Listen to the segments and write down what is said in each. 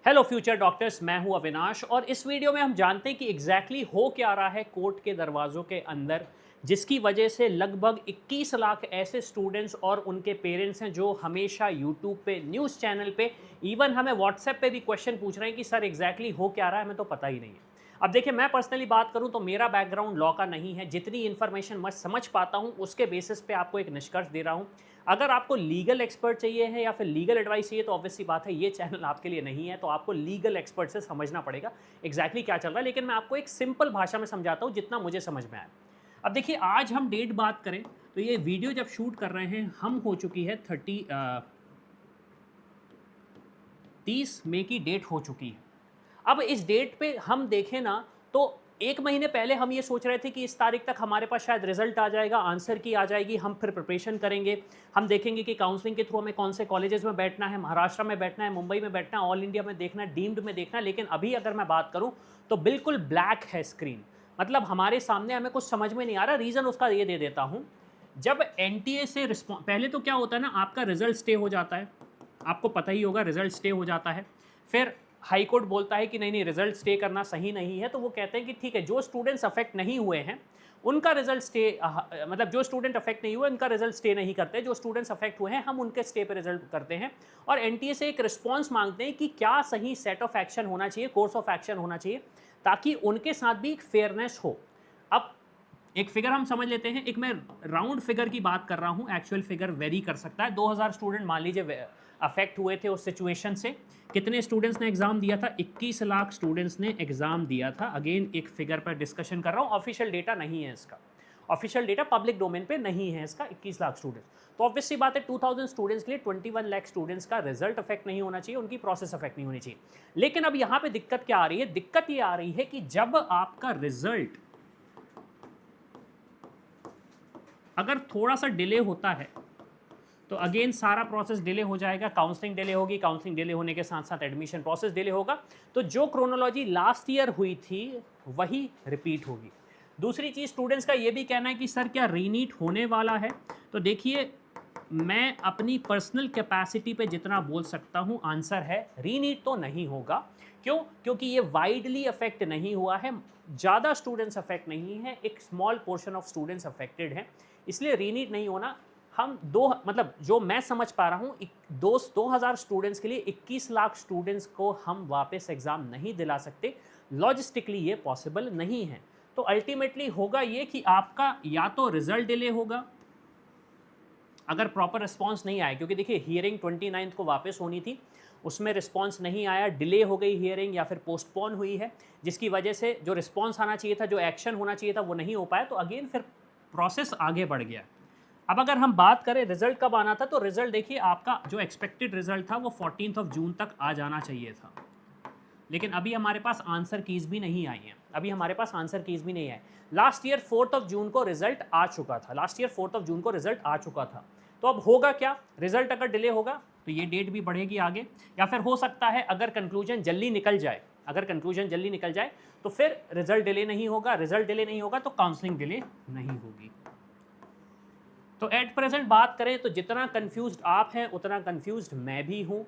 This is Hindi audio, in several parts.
हेलो फ्यूचर डॉक्टर्स, मैं हूं अविनाश और इस वीडियो में हम जानते हैं कि एग्जैक्टली हो क्या रहा है कोर्ट के दरवाज़ों के अंदर, जिसकी वजह से लगभग 21 लाख ऐसे स्टूडेंट्स और उनके पेरेंट्स हैं जो हमेशा यूट्यूब पे, न्यूज़ चैनल पे, इवन हमें व्हाट्सएप पे भी क्वेश्चन पूछ रहे हैं कि सर एग्जैक्टली हो क्या रहा है, हमें तो पता ही नहीं है। अब देखिए, मैं पर्सनली बात करूं तो मेरा बैकग्राउंड लॉ का नहीं है। जितनी इन्फॉर्मेशन मैं समझ पाता हूं उसके बेसिस पे आपको एक निष्कर्ष दे रहा हूं। अगर आपको लीगल एक्सपर्ट चाहिए है या फिर लीगल एडवाइस चाहिए तो ऑब्वियस सी बात है ये चैनल आपके लिए नहीं है। तो आपको लीगल एक्सपर्ट से समझना पड़ेगा एग्जैक्टली क्या चल रहा है। लेकिन मैं आपको एक सिंपल भाषा में समझाता हूँ जितना मुझे समझ में आया। अब देखिए, आज हम डेट बात करें तो ये वीडियो जब शूट कर रहे हैं हम हो चुकी है 30 मई की डेट हो चुकी है। अब इस डेट पे हम देखें ना तो 1 महीने पहले हम ये सोच रहे थे कि इस तारीख तक हमारे पास शायद रिजल्ट आ जाएगा, आंसर की आ जाएगी, हम फिर प्रिपरेशन करेंगे। हम देखेंगे कि काउंसलिंग के थ्रू हमें कौन से कॉलेजेस में बैठना है, महाराष्ट्र में बैठना है, मुंबई में बैठना है, ऑल इंडिया में देखना है, डीम्ड में देखना है। लेकिन अभी अगर मैं बात करूं तो बिल्कुल ब्लैक है स्क्रीन। मतलब हमारे सामने हमें कुछ समझ में नहीं आ रहा। रीज़न उसका ये दे देता हूं। जब एनटीए से रिस्पॉन्स, पहले तो क्या होता है ना, आपका रिजल्ट स्टे हो जाता है। आपको पता ही होगा, रिजल्ट स्टे हो जाता है। फिर हाई कोर्ट बोलता है कि नहीं नहीं, रिजल्ट स्टे करना सही नहीं है। तो वो कहते हैं कि ठीक है, जो स्टूडेंट्स अफेक्ट नहीं हुए हैं उनका रिजल्ट स्टे, मतलब जो स्टूडेंट अफेक्ट नहीं हुए उनका रिजल्ट स्टे नहीं करते। जो स्टूडेंट्स अफेक्ट हुए हैं हम उनके स्टे पे रिजल्ट करते हैं। और एनटीए से एक रिस्पॉन्स मांगते हैं कि क्या सही सेट ऑफ एक्शन होना चाहिए, कोर्स ऑफ एक्शन होना चाहिए, ताकि उनके साथ भी एक फेयरनेस हो। अब एक फिगर हम समझ लेते हैं। एक मैं राउंड फिगर की बात कर रहा हूं, एक्चुअल फिगर वेरी कर सकता है। 2000 स्टूडेंट मान लीजिए अफेक्ट हुए थे उस सिचुएशन से। कितने स्टूडेंट्स ने एग्जाम दिया था? 21 लाख स्टूडेंट्स ने एग्जाम दिया था। अगेन एक फिगर पर डिस्कशन कर रहा हूं, ऑफिशियल डेटा नहीं है इसका। ऑफिशियल डेटा पब्लिक डोमेन पे नहीं है इसका। 21 लाख स्टूडेंट्स तो ऑब्वियस सी बात है, 2000 स्टूडेंट्स के लिए 21 लाख स्टूडेंट्स का रिजल्ट अफेक्ट नहीं होना चाहिए, उनकी प्रोसेस अफेक्ट नहीं होनी चाहिए। लेकिन अब यहां पे दिक्कत क्या आ रही है? दिक्कत ये आ रही है कि जब आपका रिजल्ट अगर थोड़ा सा डिले होता है तो अगेन सारा प्रोसेस डिले हो जाएगा। काउंसलिंग डिले होगी, काउंसलिंग डिले होने के साथ साथ एडमिशन प्रोसेस डिले होगा। तो जो क्रोनोलॉजी लास्ट ईयर हुई थी वही रिपीट होगी। दूसरी चीज़, स्टूडेंट्स का ये भी कहना है कि सर क्या रीनीट होने वाला है? तो देखिए, मैं अपनी पर्सनल कैपेसिटी पे जितना बोल सकता हूँ, आंसर है रीनीट तो नहीं होगा। क्यों? क्योंकि ये वाइडली अफेक्ट नहीं हुआ है, ज़्यादा स्टूडेंट्स अफेक्ट नहीं है, एक small portion of students affected हैं, इसलिए रीनीट नहीं होना। हम दो, मतलब जो मैं समझ पा रहा हूँ, 2000 स्टूडेंट्स के लिए 21 लाख स्टूडेंट्स को हम वापस एग्ज़ाम नहीं दिला सकते। लॉजिस्टिकली ये पॉसिबल नहीं है। तो अल्टीमेटली होगा ये कि आपका या तो रिजल्ट डिले होगा अगर प्रॉपर रिस्पॉन्स नहीं आया। क्योंकि देखिए, हियरिंग 29 को वापस होनी थी, उसमें रिस्पॉन्स नहीं आया, डिले हो गई हियरिंग या फिर पोस्टपोन हुई है, जिसकी वजह से जो रिस्पॉन्स आना चाहिए था, जो एक्शन होना चाहिए था, वो नहीं हो पाया। तो अगेन फिर प्रोसेस आगे बढ़ गया। अब अगर हम बात करें रिजल्ट कब आना था, तो रिजल्ट देखिए, आपका जो एक्सपेक्टेड रिजल्ट था वो 14 जून तक आ जाना चाहिए था। लेकिन अभी हमारे पास आंसर कीज भी नहीं आई हैं। अभी हमारे पास आंसर कीज भी नहीं है। लास्ट ईयर 4 जून को रिजल्ट आ चुका था। लास्ट ईयर 4 जून को रिजल्ट आ चुका था। तो अब होगा क्या? रिजल्ट अगर डिले होगा तो ये डेट भी बढ़ेगी आगे, या फिर हो सकता है अगर कंक्लूजन जल्दी निकल जाए, अगर कंक्लूजन जल्दी निकल जाए तो फिर रिजल्ट डिले नहीं होगा। रिजल्ट डिले नहीं होगा तो काउंसलिंग डिले नहीं होगी। तो एट प्रेजेंट बात करें तो जितना कंफ्यूज्ड आप हैं उतना कंफ्यूज्ड मैं भी हूं।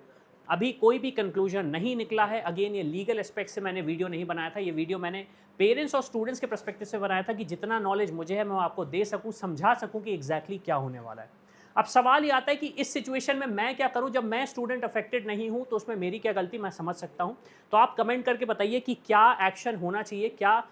अभी कोई भी कंक्लूजन नहीं निकला है। अगेन ये लीगल एस्पेक्ट से मैंने वीडियो नहीं बनाया था, ये वीडियो मैंने पेरेंट्स और स्टूडेंट्स के पर्सपेक्टिव से बनाया था कि जितना नॉलेज मुझे है मैं आपको दे सकूं, समझा सकूं कि एग्जैक्टली क्या होने वाला है। अब सवाल ये आता है कि इस सिचुएशन में मैं क्या करूं? जब मैं स्टूडेंट अफेक्टेड नहीं हूं तो उसमें मेरी क्या गलती, मैं समझ सकता हूं। तो आप कमेंट करके बताइए कि क्या एक्शन होना चाहिए, क्या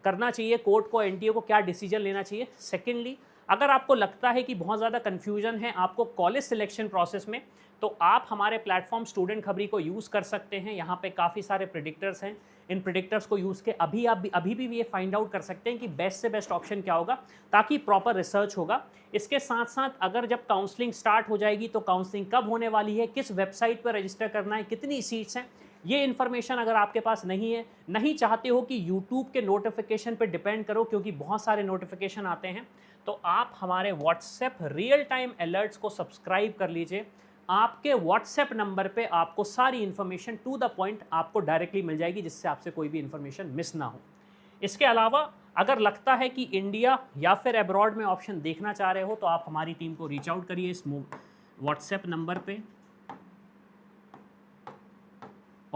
करना चाहिए, कोर्ट को, एनटीए को क्या डिसीजन लेना चाहिए। सेकेंडली, अगर आपको लगता है कि बहुत ज़्यादा कन्फ्यूजन है आपको कॉलेज सिलेक्शन प्रोसेस में, तो आप हमारे प्लेटफॉर्म स्टूडेंट खबरी को यूज़ कर सकते हैं। यहाँ पे काफ़ी सारे प्रिडिक्टर्स हैं। इन प्रिडिक्टर्स को यूज़ के अभी भी ये फाइंड आउट कर सकते हैं कि बेस्ट से बेस्ट ऑप्शन क्या होगा, ताकि प्रॉपर रिसर्च होगा। इसके साथ साथ अगर जब काउंसलिंग स्टार्ट हो जाएगी तो काउंसलिंग कब होने वाली है, किस वेबसाइट पर रजिस्टर करना है, कितनी सीट्स हैं, ये इन्फॉर्मेशन अगर आपके पास नहीं है, नहीं चाहते हो कि यूट्यूब के नोटिफिकेशन पे डिपेंड करो, क्योंकि बहुत सारे नोटिफिकेशन आते हैं, तो आप हमारे व्हाट्सएप रियल टाइम अलर्ट्स को सब्सक्राइब कर लीजिए। आपके व्हाट्सएप नंबर पे आपको सारी इन्फॉर्मेशन टू द पॉइंट आपको डायरेक्टली मिल जाएगी, जिससे आपसे कोई भी इन्फॉर्मेशन मिस ना हो। इसके अलावा अगर लगता है कि इंडिया या फिर अब्रॉड में ऑप्शन देखना चाह रहे हो तो आप हमारी टीम को रीच आउट करिए इस व्हाट्सएप नंबर पे।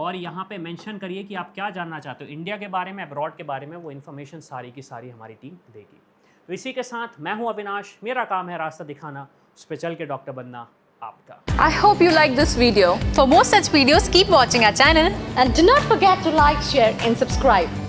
और यहाँ पे मेंशन करिए कि आप क्या जानना चाहते हो इंडिया के बारे में, अब्रॉड के बारे में, वो इन्फॉर्मेशन सारी की सारी हमारी टीम देगी। तो इसी के साथ मैं हूँ अविनाश, मेरा काम है रास्ता दिखाना, उस पे चल के डॉक्टर बनना आपका। I hope you like this video. For more such videos, keep watching our channel. And do not forget to like, share and subscribe.